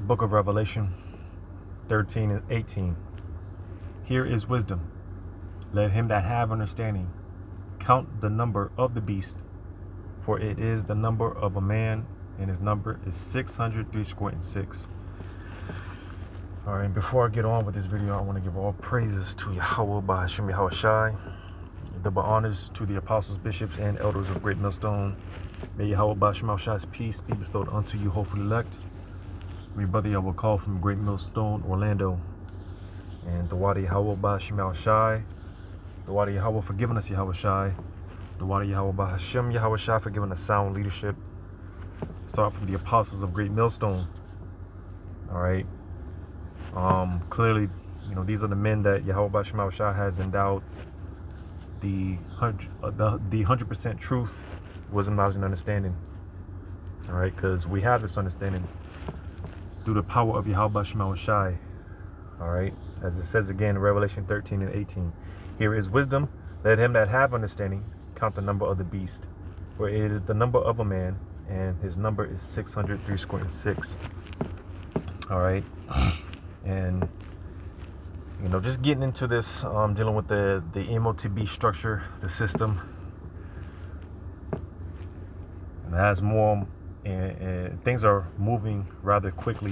book of Revelation 13 and 18. Here is wisdom. Let him that have understanding count the number of the beast, for it is the number of a man, and his number is 666. All right, before I get on with this video, I want to give all praises to Yahweh by Hashem Yahweh Shai. Double honors to the apostles, bishops, and elders of Great Millstone. May Yahweh by Hashem Yahweh Shai's peace be bestowed unto you, hopefully elect. My brother Yahweh call from Great Millstone, Orlando. And the Wadi Yahweh by Hashem Yahweh Shai. The Wadi Yahweh for giving us Yahweh Shai. The Wadi Yahweh by Hashem Yahweh Shai for giving us sound leadership. Start from the apostles of Great Millstone. All right. Clearly, these are the men that Yahweh by Hashem Yahweh Shai has endowed the 100% truth, wisdom, knowledge, and understanding. All right, because we have this understanding through the power of Yahweh by Hashem Yahweh Shai. All right, as it says again in Revelation 13 and 18. Here is wisdom. Let him that have understanding count the number of the beast, for it is the number of a man, and his number is 666. All right, and just getting into this, dealing with the M.O.T.B structure, the system, and as more and things are moving rather quickly.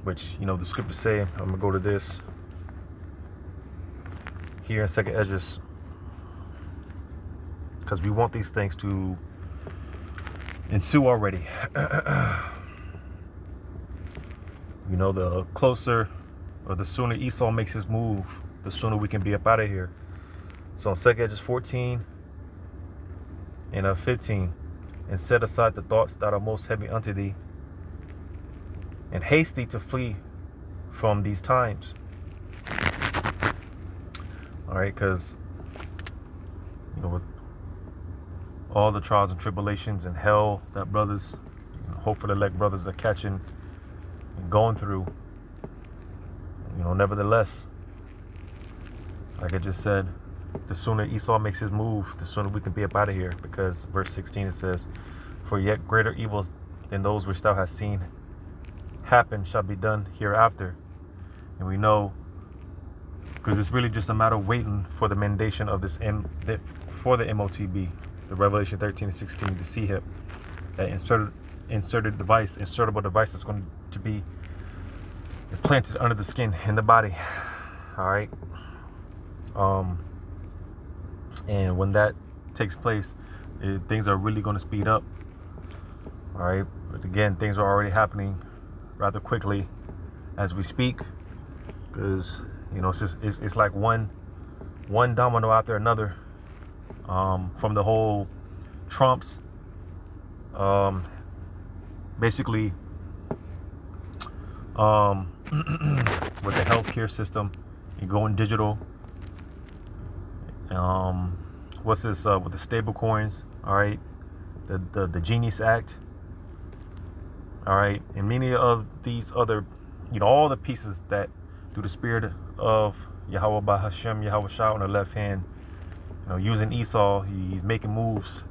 Which the scriptures say. I'm gonna go to this here in 2nd Esdras, because we want these things to ensue already. The closer or the sooner Esau makes his move, the sooner we can be up out of here. So in 2nd Esdras 14 and 15, and set aside the thoughts that are most heavy unto thee, and haste thee to flee from these times. All right, because with all the trials and tribulations and hell that brothers, hopefully elect brothers, are catching and going through, nevertheless, like I just said, the sooner Esau makes his move, the sooner we can be up out of here. Because verse 16 it says, for yet greater evils than those which thou hast seen happen shall be done hereafter. And we know, because it's really just a matter of waiting for the mandation of this for the M.O.T.B, the Revelation 13 and 16, the C-hip, that insertable device that's going to be implanted under the skin in the body. All right. And when that takes place, things are really going to speed up. All right. But again, things are already happening rather quickly as we speak, because it's like one domino after another, from the whole Trump's basically with the healthcare system and going digital, what's this with the stable coins, all right, the Genius Act, all right, and many of these other, all the pieces that through the spirit of Yahweh by Hashem Yahweh Shai on the left hand, using Esau, he's making moves.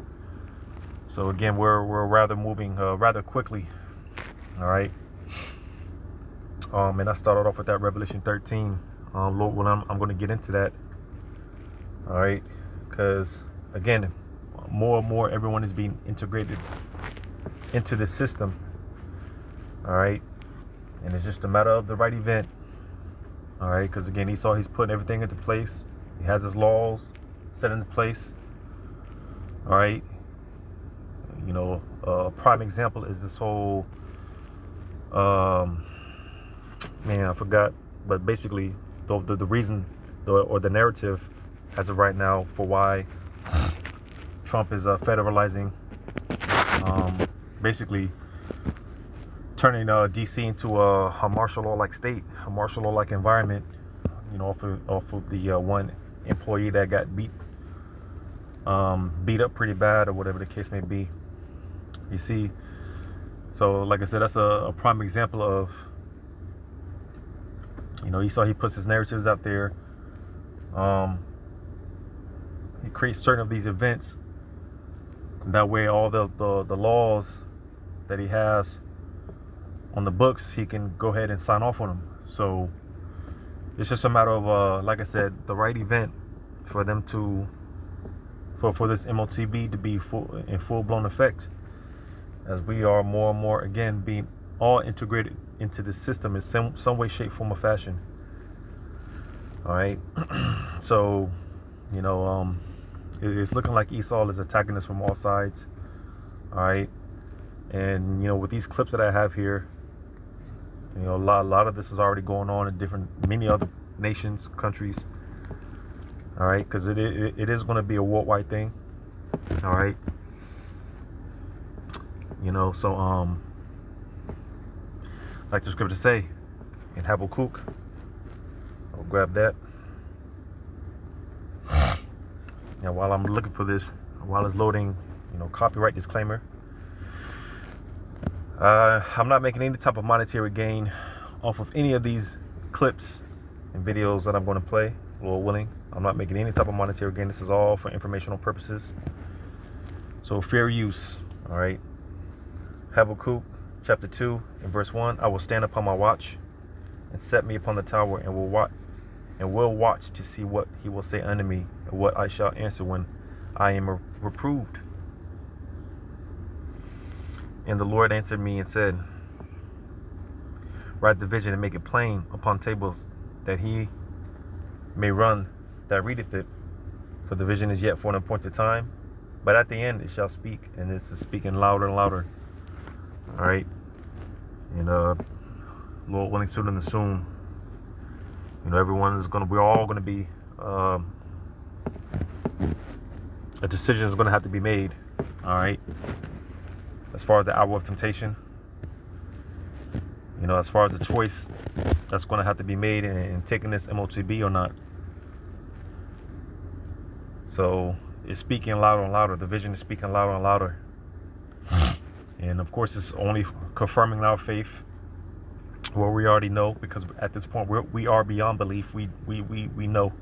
So again, we're rather moving rather quickly. All right. And I started off with that Revelation 13. Lord, well, I'm going to get into that. All right, because again, more and more everyone is being integrated into this system. All right, and it's just a matter of the right event. All right, because again, Esau, he's putting everything into place. He has his laws set into place. All right, a prime example is this whole man, I forgot, but basically the reason or the narrative as of right now for why Trump is federalizing, basically turning DC into a martial law like state, a martial law like environment, off of the one employee that got beat up pretty bad, or whatever the case may be. You see, so like I said, that's a prime example of, Esau, he puts his narratives out there. He creates certain of these events. That way all the laws that he has on the books, he can go ahead and sign off on them. So it's just a matter of, like I said, the right event for them to, for this M.O.T.B to be in full-blown effect, as we are more and more, again, being all integrated into the system in some way, shape, form, or fashion. All right. So, you know, it's looking like Esau is attacking us from all sides. All right. And, you know, with these clips that I have here, you know, a lot of this is already going on in many other nations, countries. All right. Because it is going to be a worldwide thing. All right. You know, so, like the scripture say in Habakkuk, I'll grab that. Now, while I'm looking for this, while it's loading, you know, copyright disclaimer. I'm not making any type of monetary gain off of any of these clips and videos that I'm going to play, Lord willing. I'm not making any type of monetary gain. This is all for informational purposes. So fair use. All right. Habakkuk chapter 2 and verse 1. I will stand upon my watch and set me upon the tower and will watch to see what he will say unto me and what I shall answer when I am reproved. And the Lord answered me and said, write the vision and make it plain upon tables, that he may run that readeth it. For the vision is yet for an appointed time, but at the end it shall speak, and this is speaking louder and louder. All right. And Lord willing, soon and soon, you know, we're all gonna be, a decision is gonna have to be made. All right. As far as the hour of temptation, you know, as far as the choice that's going to have to be made in taking this M.O.T.B or not. So it's speaking louder and louder. The vision is speaking louder and louder. And of course, it's only confirming our faith, what we already know, because at this point we are beyond belief. We know.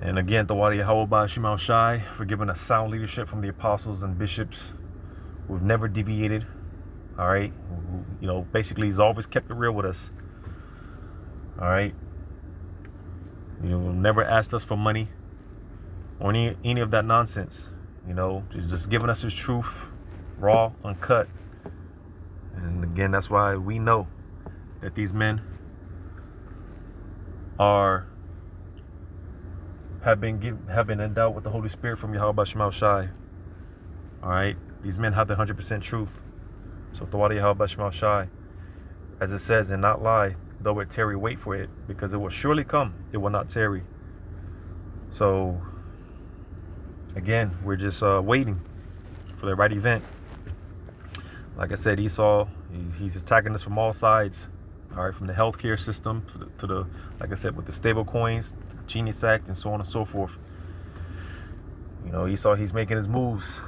And again, Tawadi Yahweh Shema Shai for giving us sound leadership from the apostles and bishops. We've never deviated. All right. You know, basically, he's always kept it real with us. All right. You know, never asked us for money or any of that nonsense. You know, just giving us his truth, raw, uncut. And again, that's why we know that these men have been endowed with the Holy Spirit from Yahweh Shema Shai. All right. These men have the 100% truth. So Tawadi Yahweh Shema Shai, as it says, and not lie, though it tarry, wait for it, because it will surely come, it will not tarry. So again, we're just waiting for the right event. Like I said, Esau, he's attacking us from all sides. All right, from the healthcare system to the like I said, with the stable coins, the Genius Act, and so on and so forth. You know, Esau, he's making his moves.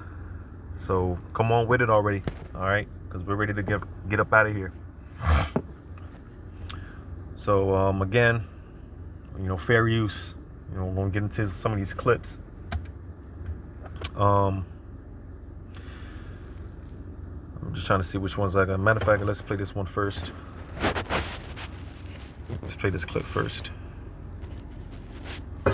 So come on with it already, all right? Because we're ready to get up out of here. So again, you know, fair use. You know, we're gonna get into some of these clips. I'm just trying to see which ones I got. Matter of fact, let's play this one first. Let's play this clip first.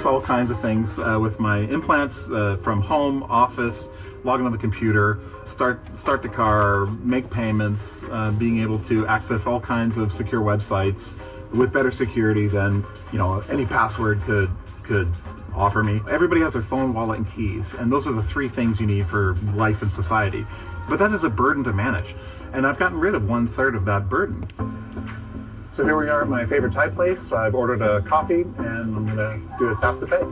All kinds of things with my implants from home, office, log on the computer, start the car, make payments, being able to access all kinds of secure websites with better security than, you know, any password could offer me. Everybody has their phone, wallet, and keys, and those are the three things you need for life and society. But that is a burden to manage, and I've gotten rid of 1/3 of that burden. So here we are at my favorite Thai place. I've ordered a coffee, and I'm gonna do a tap to pay.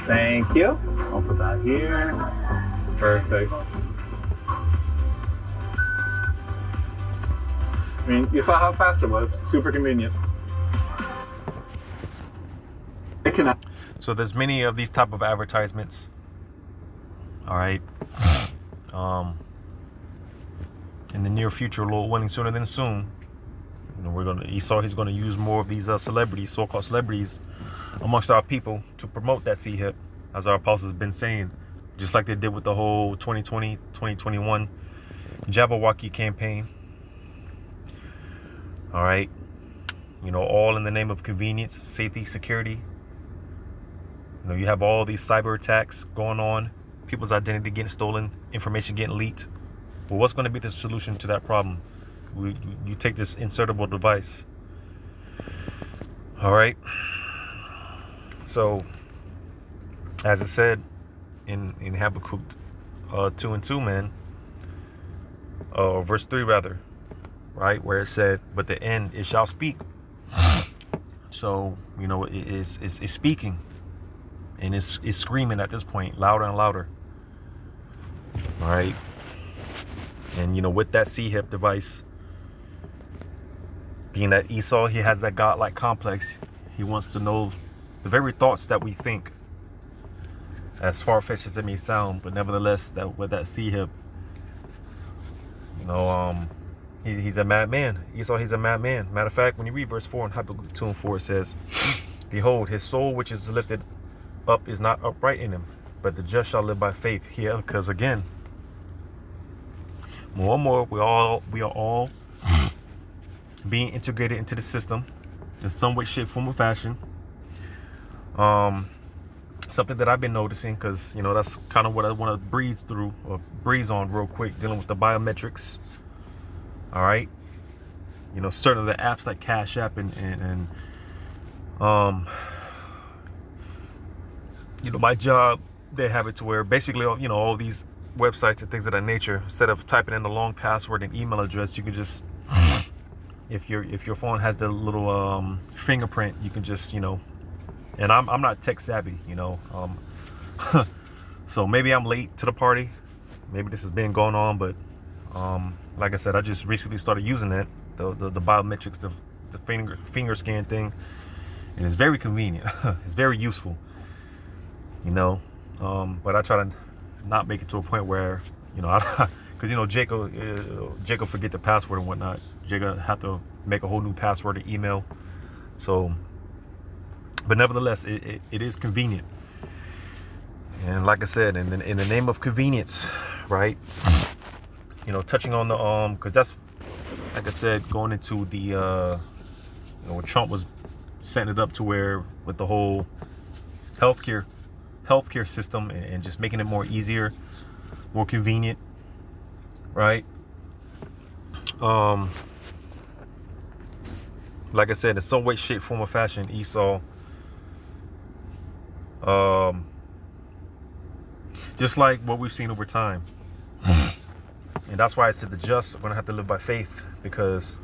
Thank you. I'll put that here. Perfect. I mean, you saw how fast it was. Super convenient. So there's many of these type of advertisements. All right. In the near future, Lord willing, sooner than soon, you know, he's gonna use more of these celebrities, so-called celebrities, amongst our people to promote that C-hip, as our apostles have been saying, just like they did with the whole 2020, 2021 Jabberwocky campaign. All right, all in the name of convenience, safety, security. You have all these cyber attacks going on, people's identity getting stolen, information getting leaked. Well, what's going to be the solution to that problem? You take this insertable device. All right. So, as it said in Habakkuk 2:2, man, verse 3 rather, right, where it said, "But the end it shall speak." So it's speaking, and it's screaming at this point, louder and louder. All right, and with that C-hip device, being that Esau, he has that godlike complex. He wants to know the very thoughts that we think, as far-fetched as it may sound, but nevertheless, that with that C-hip, he's a madman. Esau, he's a madman. Matter of fact, when you read verse 4 in Habakkuk 2:4, it says, "Behold, his soul which is lifted up is not upright in him, but the just shall live by faith." Here, because again, more and more, we are all being integrated into the system in some way, shape, form, or fashion. Something that I've been noticing, because that's kind of what I want to breeze on real quick, dealing with the biometrics. All right, certain of the apps like Cash App and my job, they have it to where basically all these websites and things of that nature, instead of typing in the long password and email address, you can just, if your phone has the little fingerprint, you can just and I'm not tech savvy, so maybe I'm late to the party, maybe this has been going on, but like I said, I just recently started using it, the biometrics, the finger scan thing, and it's very convenient. It's very useful, but I try to not make it to a point where because Jacob forget the password and whatnot. Jacob have to make a whole new password and email. So, but nevertheless, it is convenient. And like I said, in the name of convenience, right? Touching on the because that's, like I said, going into the when Trump was setting it up to where with the whole healthcare system and just making it more easier, more convenient, right? Like I said, in some way, shape, form, or fashion, Esau, just like what we've seen over time. And that's why I said the just are going to have to live by faith, because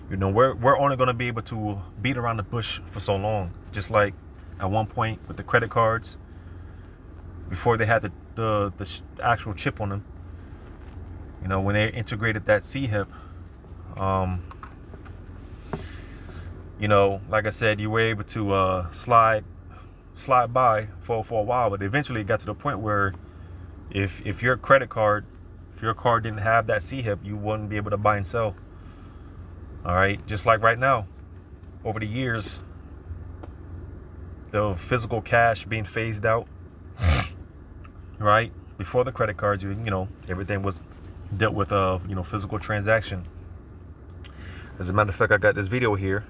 we're only going to be able to beat around the bush for so long. Just like at one point with the credit cards, before they had the actual chip on them, when they integrated that C-hip, like I said, you were able to slide by for a while, but eventually it got to the point where if your card didn't have that C-hip, you wouldn't be able to buy and sell. All right, just like right now, over the years, the physical cash being phased out, right? Before the credit cards, everything was dealt with physical transaction. As a matter of fact, I got this video here.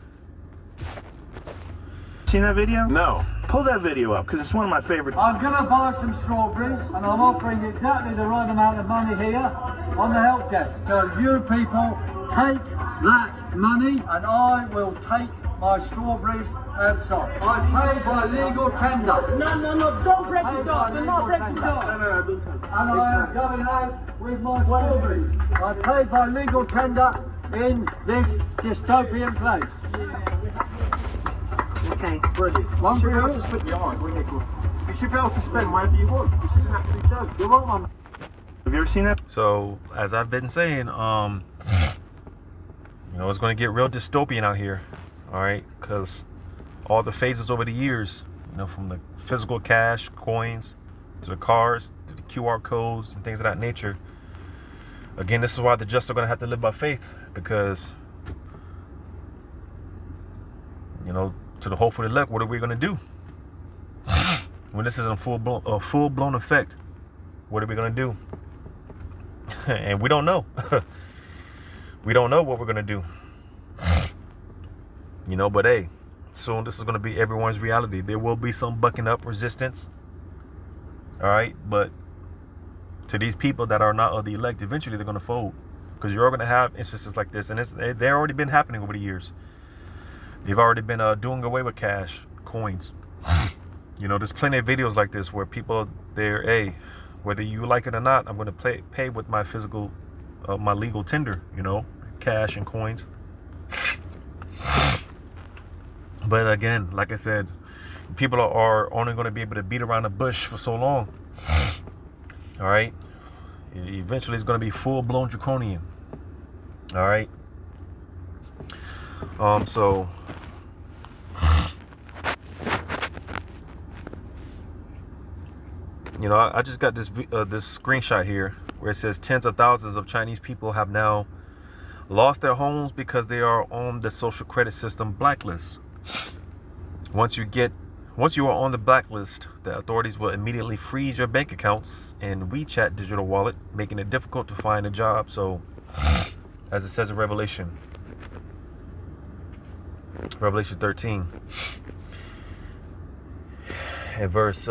Seen that video? No. Pull that video up, because it's one of my favorite. I'm going to buy some strawberries, and I'm offering exactly the right amount of money here on the help desk. So you people take that money, and I will take my strawberries outside. I pay by legal tender. No, don't break the door. Do not break the door. And I am going out with my strawberries. I pay by legal tender in this dystopian place. Okay. Brilliant. One for you. You should be able to spend whatever you want. This is an absolute joke. You want one? Have you ever seen that? So, as I've been saying, it's going to get real dystopian out here, all right? Because all the phases over the years, from the physical cash, coins, to the cards, to the QR codes, and things of that nature. Again, this is why the just are going to have to live by faith, because, to the hopeful elect, what are we going to do? When this is in full blown effect, what are we going to do? And we don't know. We don't know what we're gonna do. But hey, soon this is gonna be everyone's reality. There will be some bucking up resistance. All right, but to these people that are not of the elect, eventually they're gonna fold, because you're all gonna have instances like this, and they've already been happening over the years. They've already been doing away with cash, coins. There's plenty of videos like this where people, hey, whether you like it or not, I'm gonna pay with my physical, my legal tender, cash and coins. But again, like I said, people are only going to be able to beat around the bush for so long. All right. Eventually, it's going to be full-blown draconian. All right. So I just got this screenshot here where it says tens of thousands of Chinese people have now lost their homes because they are on the social credit system blacklist. Once you are on the blacklist, the authorities will immediately freeze your bank accounts and WeChat digital wallet, making it difficult to find a job. So, as it says in Revelation 13, and verse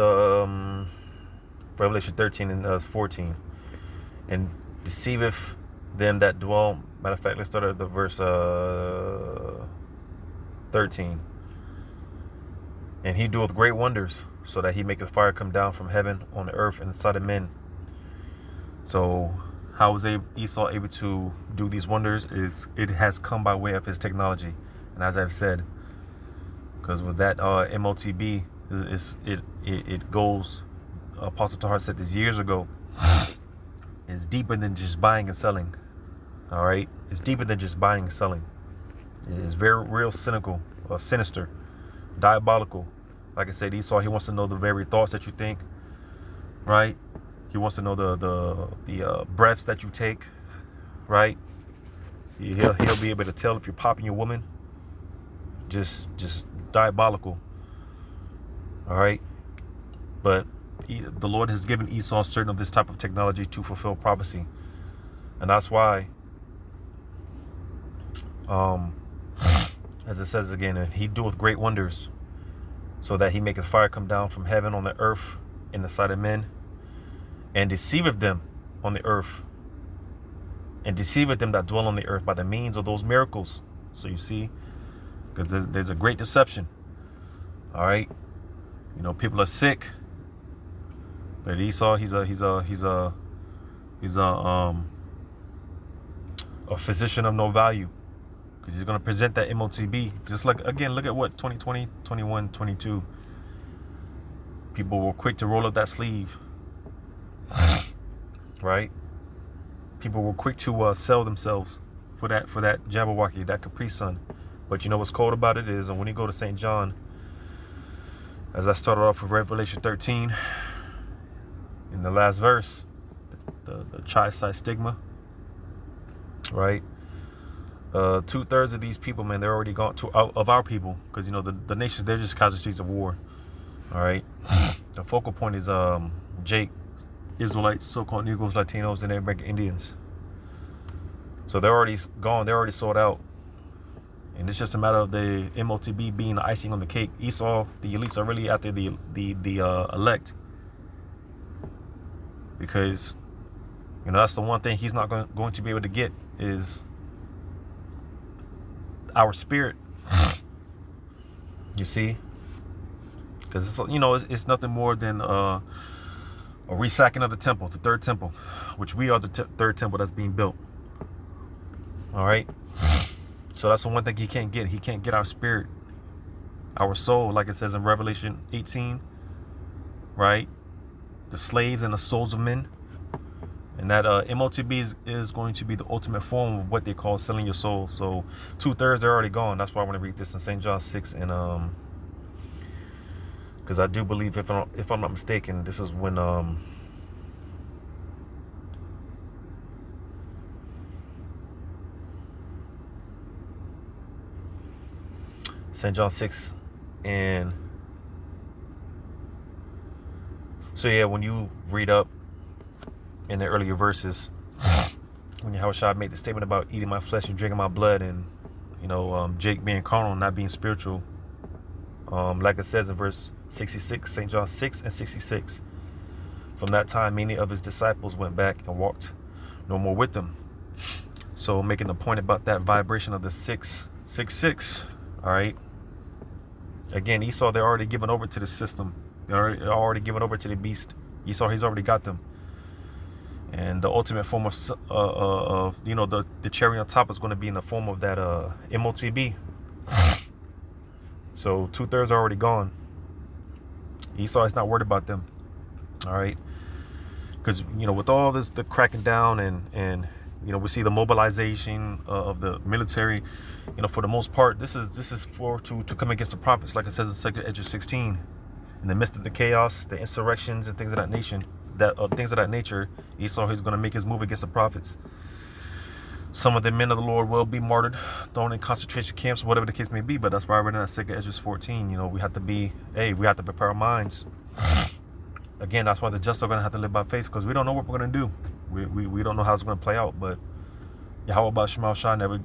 Revelation 13 and 14, and deceiveth them that dwell. Matter of fact, let's start at the verse 13. And he doeth great wonders, so that he maketh fire come down from heaven on the earth and the sight of men. So how was Esau able to do these wonders? It has come by way of his technology. And as I've said, because with that M.O.T.B, it goes, Apostle Tahar said this years ago, it's deeper than just buying and selling. All right, it's deeper than just buying and selling. It is very real cynical, sinister, diabolical. Like I said, Esau, he wants to know the very thoughts that you think, right? He wants to know the breaths that you take, right? He'll be able to tell if you're popping your woman. Just diabolical. All right, but the Lord has given Esau certain of this type of technology to fulfill prophecy, and that's why, as it says again, and he doeth great wonders, so that he maketh fire come down from heaven on the earth in the sight of men, and deceiveth them on the earth, and deceiveth them that dwell on the earth by the means of those miracles. So you see, because there's a great deception. All right, people are sick, but Esau, he's a physician of no value, because he's going to present that M.O.T.B. Just like, again, look at what 2020, 21, 22. People were quick to roll up that sleeve, right? People were quick to sell themselves for that Jabberwocky, that Capri Sun. But you know what's cold about it is, and when you go to St. John, as I started off with Revelation 13, in the last verse, the chi-side stigma, right? 2/3 of these people, man, they're already gone of our people, because the nations, they're just casualties of war. All right, the focal point is Jake, Israelites, so-called Negroes, Latinos, and American Indians. So they're already gone. They're already sold out, and it's just a matter of the M.O.T.B being the icing on the cake. Esau, the elites, are really after the elect, because that's the one thing he's not going to be able to get is our spirit. You see, because it's nothing more than a resacking of the temple, the third temple, which we are the third temple that's being built. All right, so that's the one thing he can't get. He can't get our spirit, our soul, like it says in Revelation 18, right? The slaves and the souls of men. And that M.O.T.B is going to be the ultimate form of what they call selling your soul. So 2/3, they're already gone. That's why I want to read this in St. John 6, and because I do believe, if I'm not mistaken, this is when St. John 6, and so yeah, when you read up in the earlier verses, when Yahushua made the statement about eating my flesh and drinking my blood, and Jake being carnal, not being spiritual. Like it says in verse 66, St. John 6 and 66. From that time, many of his disciples went back and walked no more with them. So making the point about that vibration of the 666. All right. Again, Esau, they're already given over to the system. They're already given over to the beast. Esau, he's already got them. And the ultimate form of the cherry on top is going to be in the form of that M.O.T.B. So 2/3 are already gone. Esau is not worried about them. All right. Because, with all this, the cracking down and we see the mobilization of the military, for the most part, this is for to come against the prophets, like it says in 2 Ezra 16. In the midst of the chaos, the insurrections and things of that nature, Esau is going to make his move against the prophets. Some of the men of the Lord will be martyred, thrown in concentration camps, whatever the case may be. But that's why I read in that 2 Ezra 14. We have to prepare our minds. Again, that's why the just are going to have to live by faith, because we don't know what we're going to do. We don't know how it's going to play out. But Yahweh Ba'Shem Shah never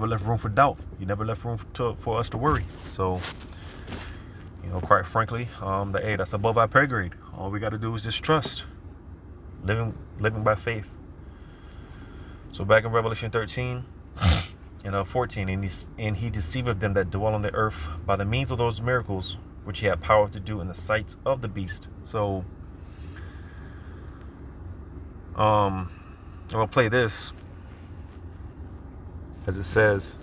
left room for doubt. He never left room for us to worry. So, quite frankly, that's above our pay grade. All we got to do is just trust, living by faith. So back in Revelation 13 and 14, and he deceiveth them that dwell on the earth by the means of those miracles which he had power to do in the sight of the beast. So I'm gonna play this as it says.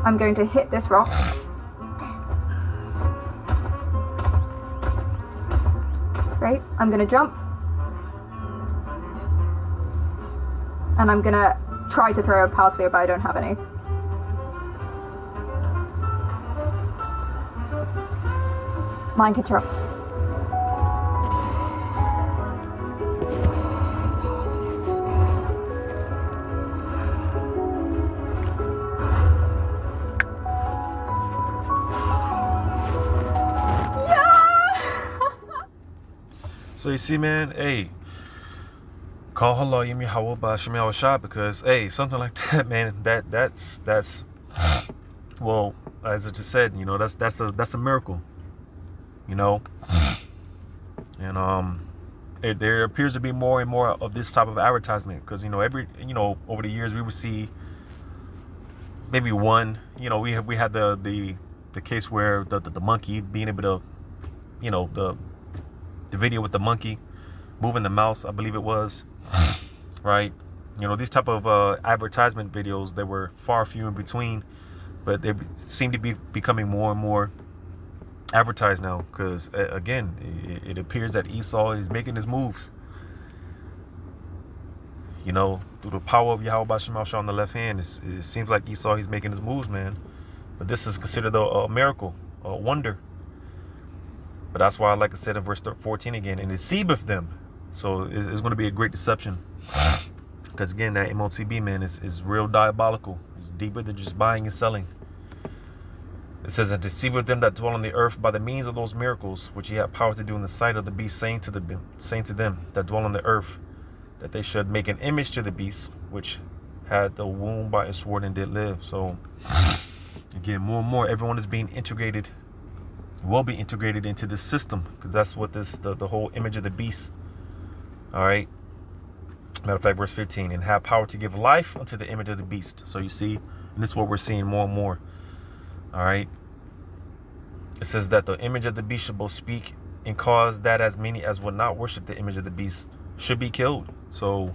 I'm going to hit this rock. Great. I'm going to jump. And I'm going to try to throw a power sphere, but I don't have any. Mind control. So you see, man, hey, call Allah Yemi Hawwa Ba'Shem Yahweh, because hey, something like that, man, that's well, as I just said, that's a miracle, and there appears to be more and more of this type of advertisement, because over the years we would see maybe one, we had the case where the monkey being able to, the video with the monkey moving the mouse, I believe it was, right? These type of advertisement videos, they were far few in between, but they seem to be becoming more and more advertised now, because again, it appears that Esau is making his moves, through the power of Yahweh Ba'Shem Shah on the left hand. It seems like Esau, he's making his moves, man. But this is considered a miracle, a wonder. But that's why, like I said in verse 14 again, and deceiveth them. So it's going to be a great deception. Because again, that M.O.T.B, man, is real diabolical. It's deeper than just buying and selling. It says, and deceiveth them that dwell on the earth by the means of those miracles, which he had power to do in the sight of the beast, saying to them that dwell on the earth, that they should make an image to the beast, which had the wound by a sword and did live. So again, more and more, everyone is being integrated, will be integrated into this system, because that's what the whole image of the beast. All right. Matter of fact, verse 15, and have power to give life unto the image of the beast. So you see, and this is what we're seeing more and more. All right. It says that the image of the beast should both speak and cause that as many as would not worship the image of the beast should be killed. So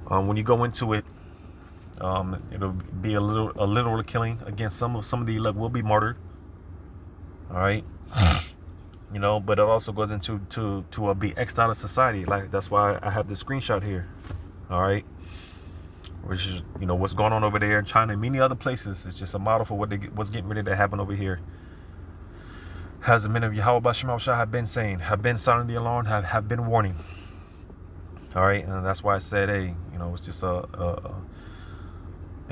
when you go into it, it'll be a literal killing. Again, some of the elect will be martyred. All right. you know, but it also goes into to be X'd out of society. Like, that's why I have this screenshot here. All right, which is, you know, what's going on over there in China and many other places. It's just a model for what's getting ready to happen over here. As the men of Yahweh Shema Shah have been saying, have been sounding the alarm, have been warning. All right, and that's why I said, hey, you know, it's just an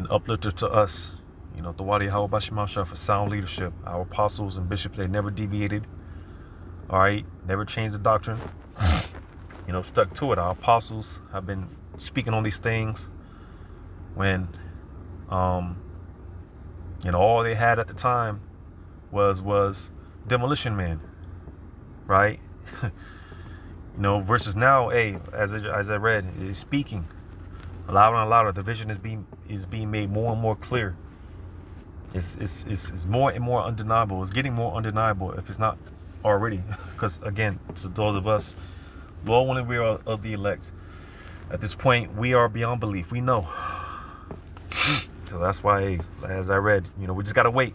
uplifter to us. You know, the Wadi Yahweh Shema Shah for sound leadership. Our apostles and bishops, they never deviated. All right, never changed the doctrine. You know, stuck to it. Our apostles have been speaking on these things when, you know, all they had at the time was demolition man, right? You know, versus now, hey, as I read, is speaking louder and louder. The vision is being made more and more clear. It's more and more undeniable. It's getting more undeniable if it's not already. Because again, to those of us, Lord willing, we are of the elect. At this point, we are beyond belief. We know. So that's why, as I read, you know, we just gotta wait.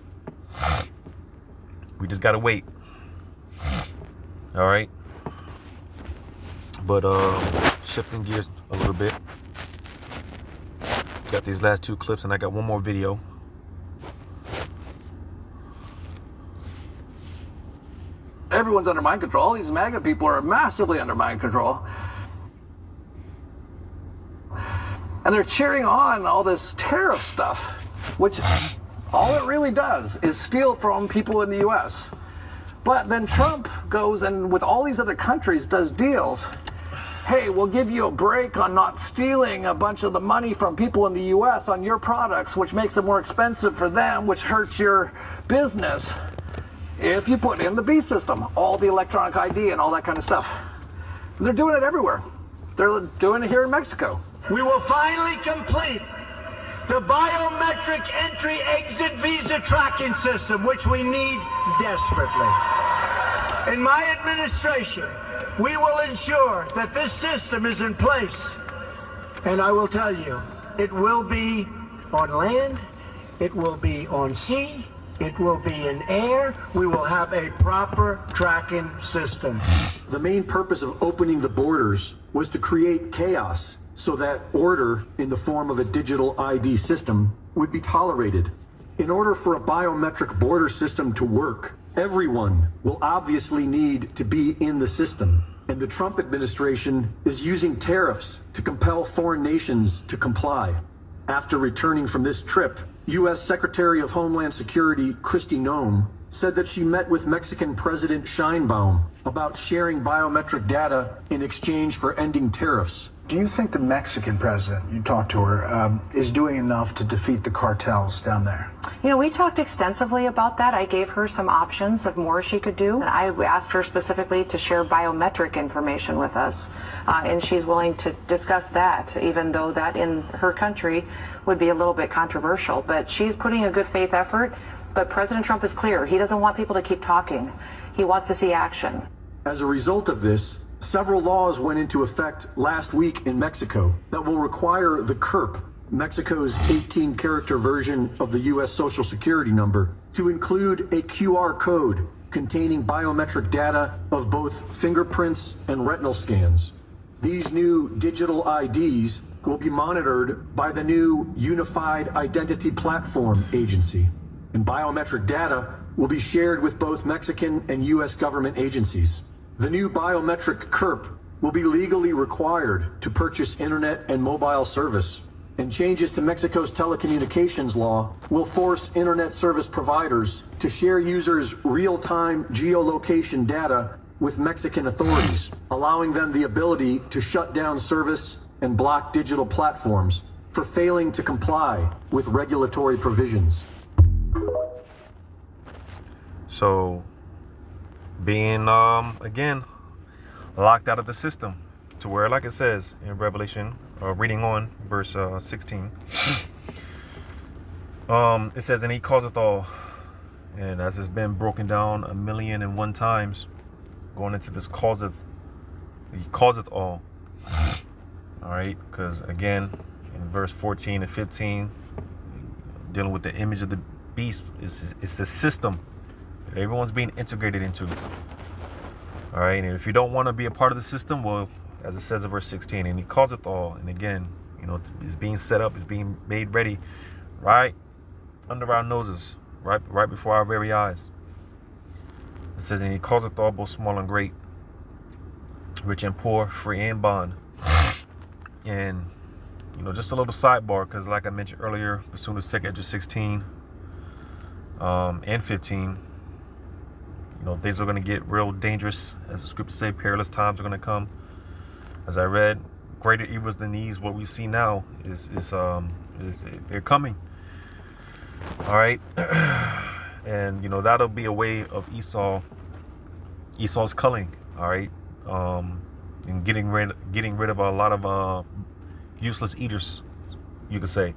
We just gotta wait. All right. But shifting gears a little bit. Got these last two clips, and I got one more video. Everyone's under mind control. All these MAGA people are massively under mind control. And they're cheering on all this tariff stuff, which all it really does is steal from people in the U.S. But then Trump goes and with all these other countries does deals. Hey, we'll give you a break on not stealing a bunch of the money from people in the U.S. on your products, which makes it more expensive for them, which hurts your business. If you put in the B system, all the electronic ID and all that kind of stuff. And they're doing it everywhere. They're doing it here in Mexico. We will finally complete the biometric entry-exit visa tracking system, which we need desperately. In my administration, we will ensure that this system is in place. And I will tell you, it will be on land, it will be on sea, it will be in air. We will have a proper tracking system. The main purpose of opening the borders was to create chaos so that order in the form of a digital ID system would be tolerated. In order for a biometric border system to work, everyone will obviously need to be in the system. And the Trump administration is using tariffs to compel foreign nations to comply. After returning from this trip, U.S. Secretary of Homeland Security Kristi Noem said that she met with Mexican President Sheinbaum about sharing biometric data in exchange for ending tariffs. Do you think the Mexican president, you talked to her, is doing enough to defeat the cartels down there? You know, we talked extensively about that. I gave her some options of more she could do. I asked her specifically to share biometric information with us, and she's willing to discuss that, even though that in her country would be a little bit controversial. But she's putting a good faith effort. But President Trump is clear. He doesn't want people to keep talking. He wants to see action. As a result of this, several laws went into effect last week in Mexico that will require the CURP, Mexico's 18-character version of the U.S. Social Security number, to include a QR code containing biometric data of both fingerprints and retinal scans. These new digital IDs will be monitored by the new Unified Identity Platform Agency, and biometric data will be shared with both Mexican and U.S. government agencies. The new biometric CURP will be legally required to purchase internet and mobile service, and changes to Mexico's telecommunications law will force internet service providers to share users' real-time geolocation data with Mexican authorities, allowing them the ability to shut down service and block digital platforms for failing to comply with regulatory provisions. So, being again locked out of the system, to where, like it says in Revelation, reading on verse 16, it says, and he causeth all, and as it's been broken down 1,000,001 times, going into this causeth, he causeth all. All right, because again in verse 14 and 15, dealing with the image of the beast, it's the system that everyone's being integrated into. All right, and if you don't want to be a part of the system, well, as it says in verse 16, and he causeth all, and again, it's being set up, it's being made ready, right under our noses, right before our very eyes. It says, and he causeth all, both small and great, rich and poor, free and bond. And just a little sidebar, because like I mentioned earlier, as soon as 2 Ezra 16 and 15, things are going to get real dangerous. As the scriptures say, perilous times are going to come. As I read, greater evils than these, what we see now is they're coming. All right. And that'll be a way of Esau's culling. All right. And getting rid of a lot of useless eaters, you could say.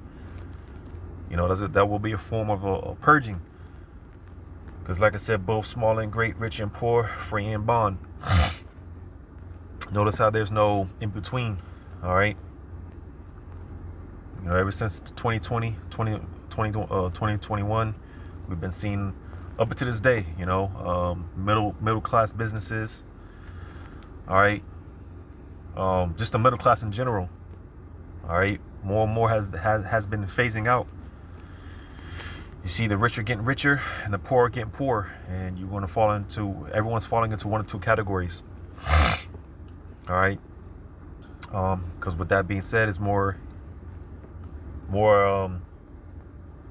That will be a form of a purging. Because like I said, both small and great, rich and poor, free and bond. Notice how there's no in between. All right. Ever since 2021, we've been seeing up to this day, middle class businesses. All right. Just the middle class in general. All right. More and more has been phasing out. You see the rich are getting richer and the poor are getting poorer, and you're going to everyone's falling into one or two categories. All right. Because with that being said, it's more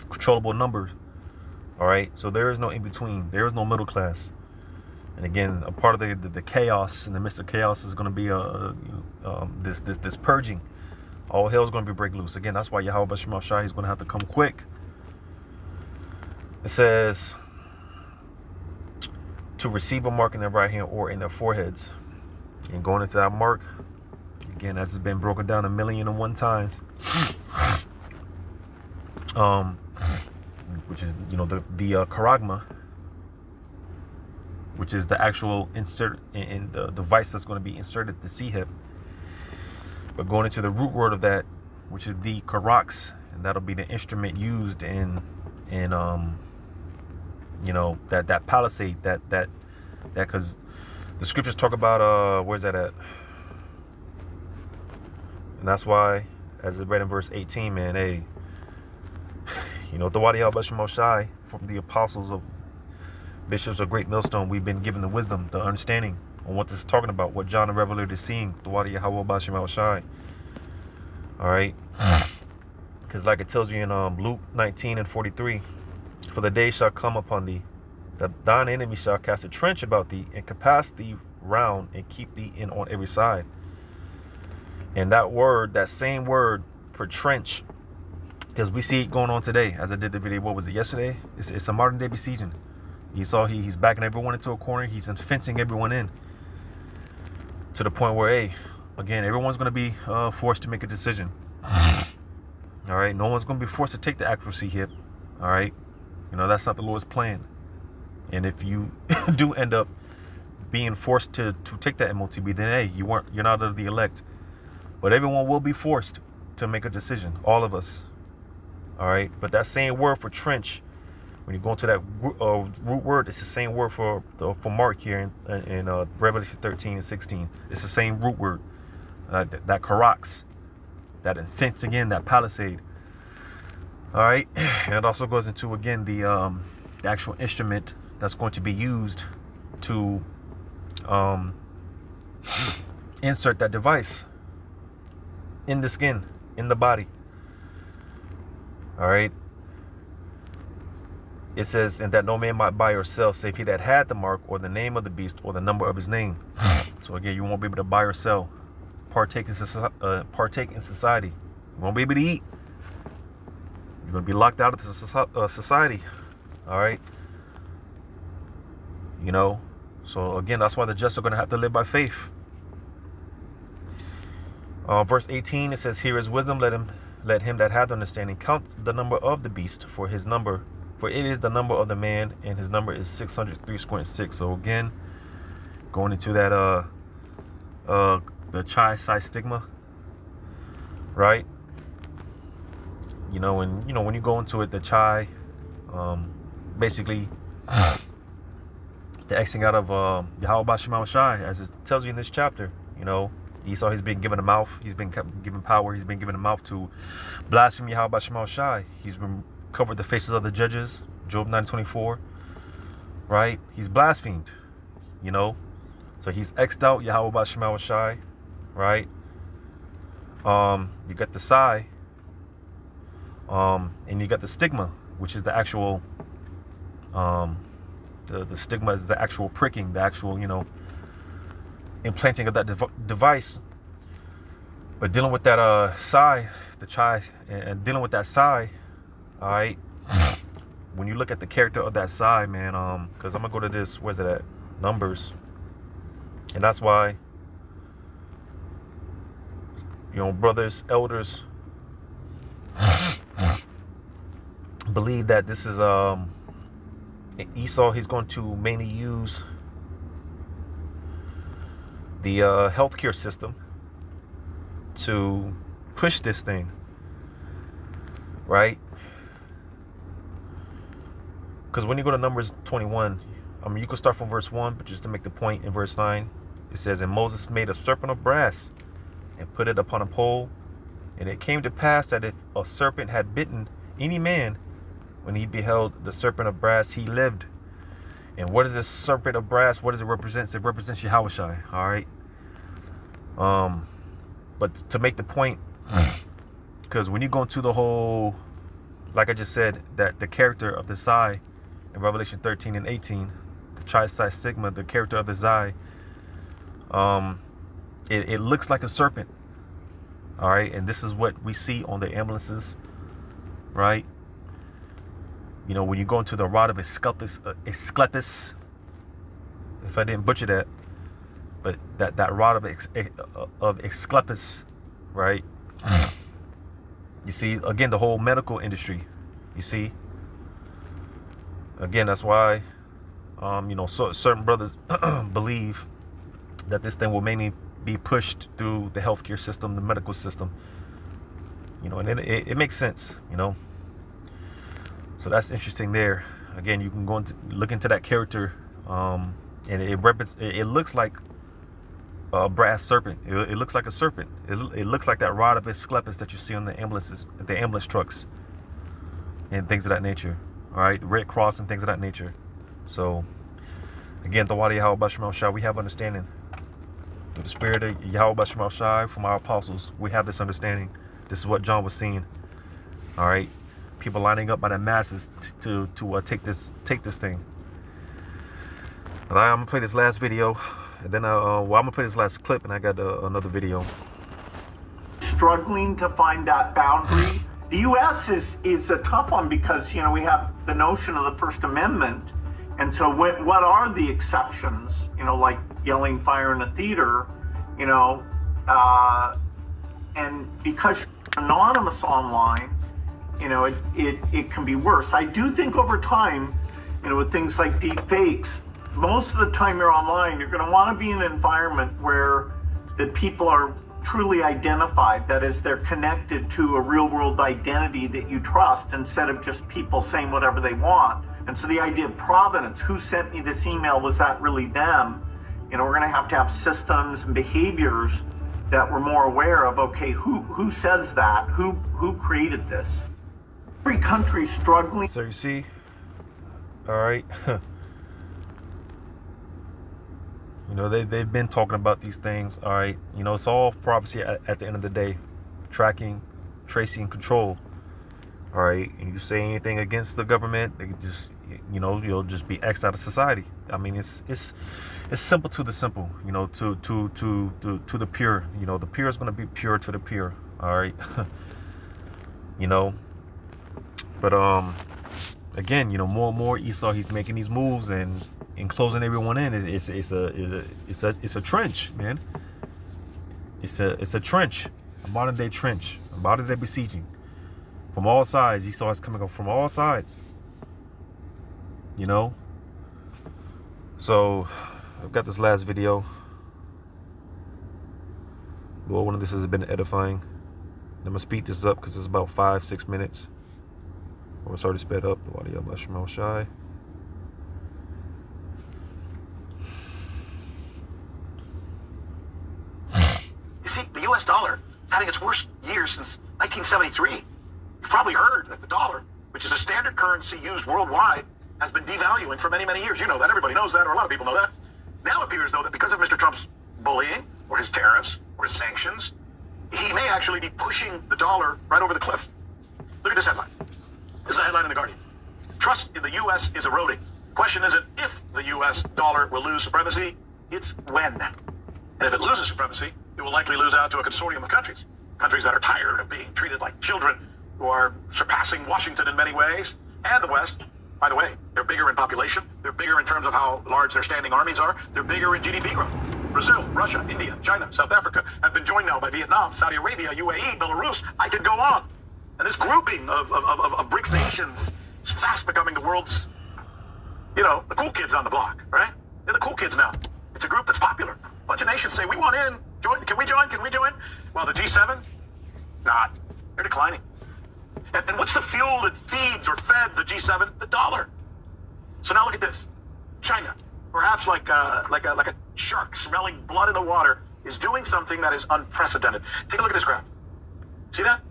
controllable numbers. All right. So there is no in between. There is no middle class. And again, a part of the chaos, in the midst of chaos, is going to be this purging. All hell is going to be break loose. Again, that's why Yahweh Shema Shai is going to have to come quick. It says to receive a mark in their right hand or in their foreheads. And going into that mark, again, as it's been broken down 1,000,001 times, which is the charagma, which is the actual insert in the device that's going to be inserted, the C-hip. But going into the root word of that, which is the karax, and that'll be the instrument used in that palisade, that because the scriptures talk about where's that at? And that's why, as it read in verse 18, man, hey, the Wadi al-Bashar from the apostles of bishops of Great Millstone, we've been given the wisdom, the understanding on what this is talking about, what John the Revelator is seeing, the Wadi al-Bashar. All right, because like it tells you in Luke 19:43, for the day shall come upon thee, that thine enemy shall cast a trench about thee, and compass thee round, and keep thee in on every side. And that word, that same word for trench, because we see it going on today, as I did the video, what was it, yesterday? It's a modern day besieging. He's backing everyone into a corner, he's fencing everyone in, to the point where, hey, again, everyone's going to be forced to make a decision. All right, no one's going to be forced to take the accuracy hit. All right, that's not the Lord's plan. And if you do end up being forced to take that M.O.T.B, then hey, you're not of the elect. But everyone will be forced to make a decision, all of us. All right, but that same word for trench, when you go into that root word, it's the same word for mark here in Revelation 13:16. It's the same root word, that karax, that fence again, that palisade. All right, and it also goes into again the actual instrument that's going to be used to insert that device in the skin, in the body. All right. It says, and that no man might buy or sell, save he that had the mark, or the name of the beast, or the number of his name. So again, you won't be able to buy or sell, partake in society. You won't be able to eat. You're going to be locked out of the society. All right. So again, that's why the just are going to have to live by faith. Verse 18, it says, here is wisdom, let him that hath understanding count the number of the beast, for it is the number of the man, and his number is 603.6. So again, going into that the chi-psi stigma, right? When you go into it, the chi, basically, the Xing out of Yahweh Shema Shai, as it tells you in this chapter. You know, Esau, he's been given a mouth, he's been given power, he's been given a mouth to blaspheme Yahweh Shema Shai. He's been covered the faces of the judges, Job 9:24, right? He's blasphemed, you know. So he's X'd out Yahweh Shema Shai, right? You got the Psi, and you got the stigma, which is the actual, the stigma is the actual pricking, the actual, you know, implanting of that device. But dealing with that Psi, the Chai, and dealing with that Psi, all right. When you look at the character of that Psi, man, because I'm gonna go to this, where's it at? Numbers, and that's why, you know, brothers, elders believe that this is Esau. He's going to mainly use the healthcare system to push this thing, right? Because when you go to Numbers 21, I mean, you can start from verse 1, but just to make the point, in verse 9, it says, "And Moses made a serpent of brass and put it upon a pole. And it came to pass that if a serpent had bitten any man, when he beheld the serpent of brass, he lived." And what is this serpent of brass? What does it represent? It represents Yahushua, all right? But to make the point, because when you go into the whole, like I just said, that the character of the Psi in Revelation 13 and 18, the Chi-Psi Sigma, the character of the Psi, it looks like a serpent, all right? And this is what we see on the ambulances, right? You know, when you go into the rod of Asclepius, if I didn't butcher that, but that rod of Asclepius, right? You see, again, the whole medical industry, you see, again, that's why, you know, so certain brothers believe that this thing will mainly be pushed through the healthcare system, the medical system, you know, and it makes sense, you know. So that's interesting there. Again, you can go into look into that character, and it looks like a brass serpent. It looks like a serpent. It looks like that rod of Asclepius that you see on the ambulances, the ambulance trucks, and things of that nature. All right, the Red Cross and things of that nature. So, again, the Wadi Yahweh Shema Shai, we have understanding through the spirit of Yahweh Shema Shai from our apostles. We have this understanding. This is what John was seeing. All right, people lining up by the masses to take this thing. But I'm gonna play this last video, and then I'm gonna play this last clip, and I got another video. Struggling to find that boundary. The U.S. is a tough one because, you know, we have the notion of the First Amendment, and so what are the exceptions? You know, like yelling fire in a theater, you know, and because you're anonymous online, you know, it can be worse. I do think over time, you know, with things like deep fakes, most of the time you're online, you're going to want to be in an environment where the people are truly identified. That is, they're connected to a real world identity that you trust, instead of just people saying whatever they want. And so the idea of provenance, who sent me this email, was that really them? You know, we're going to have systems and behaviors that we're more aware of. Okay, who says that? Who created this? Every country struggling. So you see, all right. You know, they've been talking about these things, all right? You know, it's all prophecy at the end of the day. Tracking, tracing, control, all right? And you say anything against the government, they just, you know, you'll just be X'd out of society. I mean, it's simple to the simple, you know, to the pure. You know, the pure is going to be pure to the pure, all right? You know, but again, you know, more and more Esau, he's making these moves and closing everyone in. It's a trench, man. It's a trench, a modern day trench, a modern day besieging from all sides. Esau is coming up from all sides, you know. So I've got this last video. Well, one of this has been edifying. I'm gonna speed this up because it's about 5-6 minutes. Oh, it's already sped up. The Wadi Yahweh Shema Shai. U.S. dollar is having its worst year since 1973. You've probably heard that the dollar, which is a standard currency used worldwide, has been devaluing for many, many years. You know that. Everybody knows that, or a lot of people know that. Now it appears, though, that because of Mr. Trump's bullying, or his tariffs, or his sanctions, he may actually be pushing the dollar right over the cliff. Look at this headline. This is a headline in The Guardian. Trust in the U.S. is eroding. The question isn't if the U.S. dollar will lose supremacy, it's when. And if it loses supremacy, it will likely lose out to a consortium of countries. Countries that are tired of being treated like children, who are surpassing Washington in many ways, and the West. By the way, they're bigger in population. They're bigger in terms of how large their standing armies are. They're bigger in GDP growth. Brazil, Russia, India, China, South Africa have been joined now by Vietnam, Saudi Arabia, UAE, Belarus. I could go on. And this grouping of BRICS nations is fast becoming the world's, the cool kids on the block, right? They're the cool kids now. It's a group that's popular. A bunch of nations say, we want in. Join. Can we join? Can we join? Well, the G7, not. They're declining. And what's the fuel that feeds or fed the G7? The dollar. So now look at this. China, perhaps like a shark smelling blood in the water, is doing something that is unprecedented. Take a look at this graph. See that?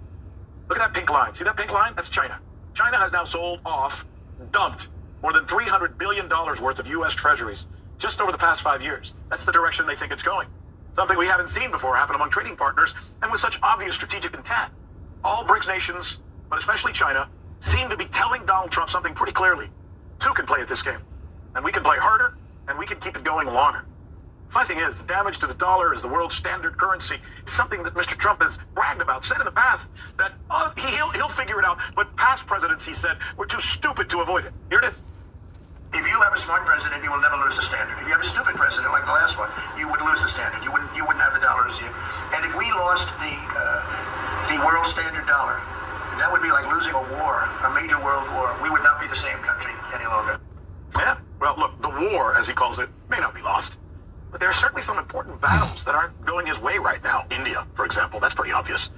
Look at that pink line. See that pink line? That's China. China has now sold off, dumped, more than $300 billion worth of U.S. treasuries just over the past 5 years. That's the direction they think it's going. Something we haven't seen before happen among trading partners and with such obvious strategic intent. All BRICS nations, but especially China, seem to be telling Donald Trump something pretty clearly. Two can play at this game. And we can play harder, and we can keep it going longer. Funny thing is, the damage to the dollar as the world's standard currency is something that Mr. Trump has bragged about, said in the past, that he'll figure it out, but past presidents, he said, were too stupid to avoid it. Here it is. If you have a smart president, you will never lose the standard. If you have a stupid president like the last one, you would lose the standard. You wouldn't have the dollar as you. And if we lost the world standard dollar, that would be like losing a war, a major world war. We would not be the same country any longer. Yeah, well, look, the war, as he calls it, may not be lost. But there are certainly some important battles that aren't going his way right now. India, for example, that's pretty obvious.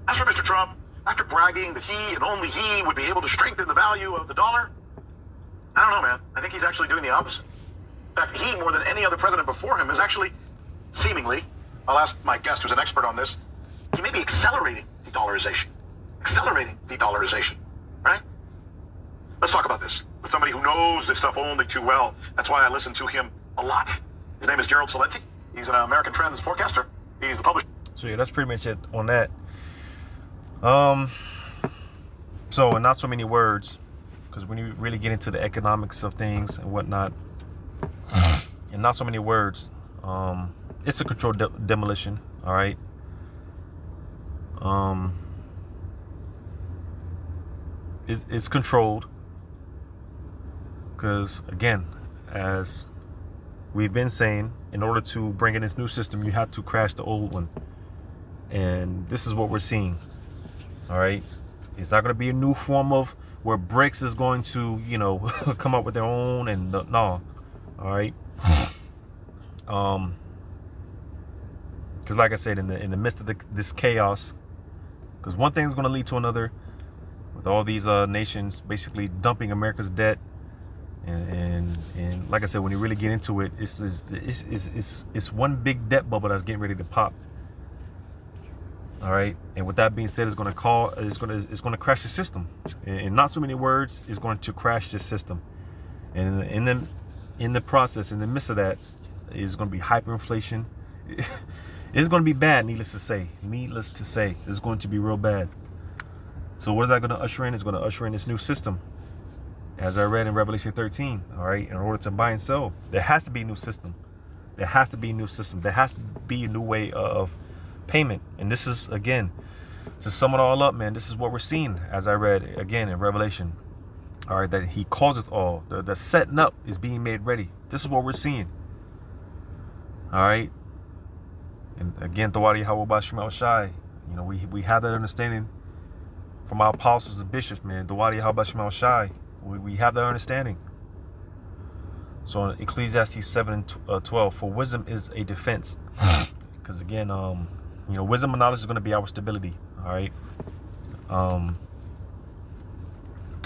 As for Mr. Trump, after bragging that he and only he would be able to strengthen the value of the dollar, I don't know, man. I think he's actually doing the opposite. In fact, he, more than any other president before him, is actually, seemingly, I'll ask my guest who's an expert on this, he may be accelerating de-dollarization. Accelerating de-dollarization, right? Let's talk about this with somebody who knows this stuff only too well. That's why I listen to him a lot. His name is Gerald Celente. He's an American trends forecaster. He's the publisher. So yeah, that's pretty much it on that. So in not so many words, because when you really get into the economics of things and whatnot, in not so many words, it's a controlled demolition. All right. It's controlled because, again, as we've been saying, in order to bring in this new system, you have to crash the old one. And this is what we're seeing. All right. It's not going to be a new form of where BRICS is going to, come up with their own and no. All right. Because like I said, in the midst of this chaos, because one thing is going to lead to another, with all these nations basically dumping America's debt, and like I said, when you really get into it, it's one big debt bubble that's getting ready to pop. All right, and with that being said, it's going to crash the system. In not so many words, it's going to crash the system, and in the process, in the midst of that, is going to be hyperinflation. It's going to be bad, needless to say. It's going to be real bad. So what is that going to usher in? It's going to usher in this new system. As I read in Revelation 13, all right, in order to buy and sell, there has to be a new system. There has to be a new system. There has to be a new way of payment. And this is, again, to sum it all up, man, this is what we're seeing, as I read again in Revelation. All right, that he causeth all. The setting up is being made ready. This is what we're seeing. All right. And again, Thawadi Hawabah Shemal Shai, we have that understanding from our apostles and bishops, man. Thawadi Hawabah Shemal Shai. We have that understanding. So in Ecclesiastes 7:12, for wisdom is a defense. Because again, wisdom and knowledge is going to be our stability. All right.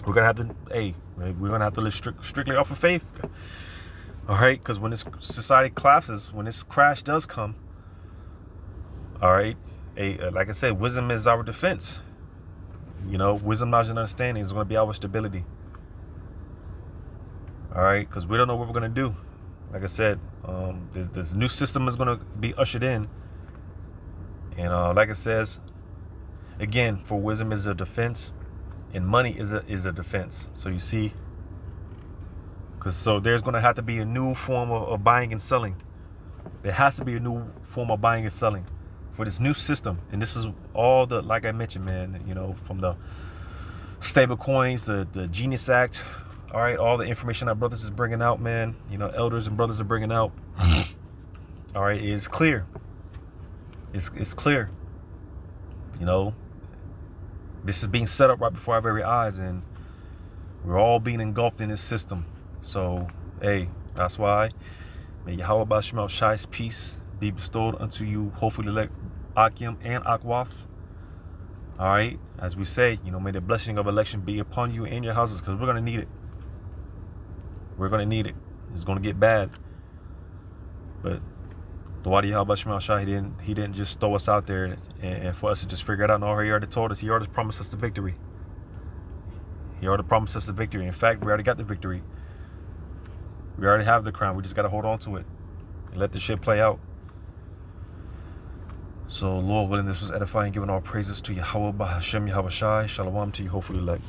We're gonna have to live strictly off of faith. All right, because when this society collapses, when this crash does come, all right, like I said, wisdom is our defense. You know, wisdom, knowledge, and understanding is going to be our stability. All right, because we don't know what we're going to do. Like I said, this new system is going to be ushered in. And like it says, again, for wisdom is a defense, and money is a defense. So you see, so there's going to have to be a new form of buying and selling. There has to be a new form of buying and selling for this new system. And this is all the, like I mentioned, man, you know, from the stable coins, the Genius Act, all right, all the information our brothers is bringing out, man, you know, elders and brothers are bringing out, all right, is clear. It's clear. You know, this is being set up right before our very eyes, and we're all being engulfed in this system. So, hey, that's why may Yahweh Bashmal Shai's peace be bestowed unto you, hopefully elect Akim and Akwath. All right, as we say, you know, may the blessing of election be upon you and your houses, because we're going to need it. We're going to need it. It's going to get bad. But the Wadi Yahweh Bashmal Shai, he didn't just throw us out there and for us to just figure it out. No, he already told us. He already promised us the victory. He already promised us the victory. In fact, we already got the victory. We already have the crown. We just got to hold on to it and let the shit play out. So, Lord willing, this was edifying, giving all praises to Yahweh Bahashem Yahweh Shai. Shalom to you, hopefully elect.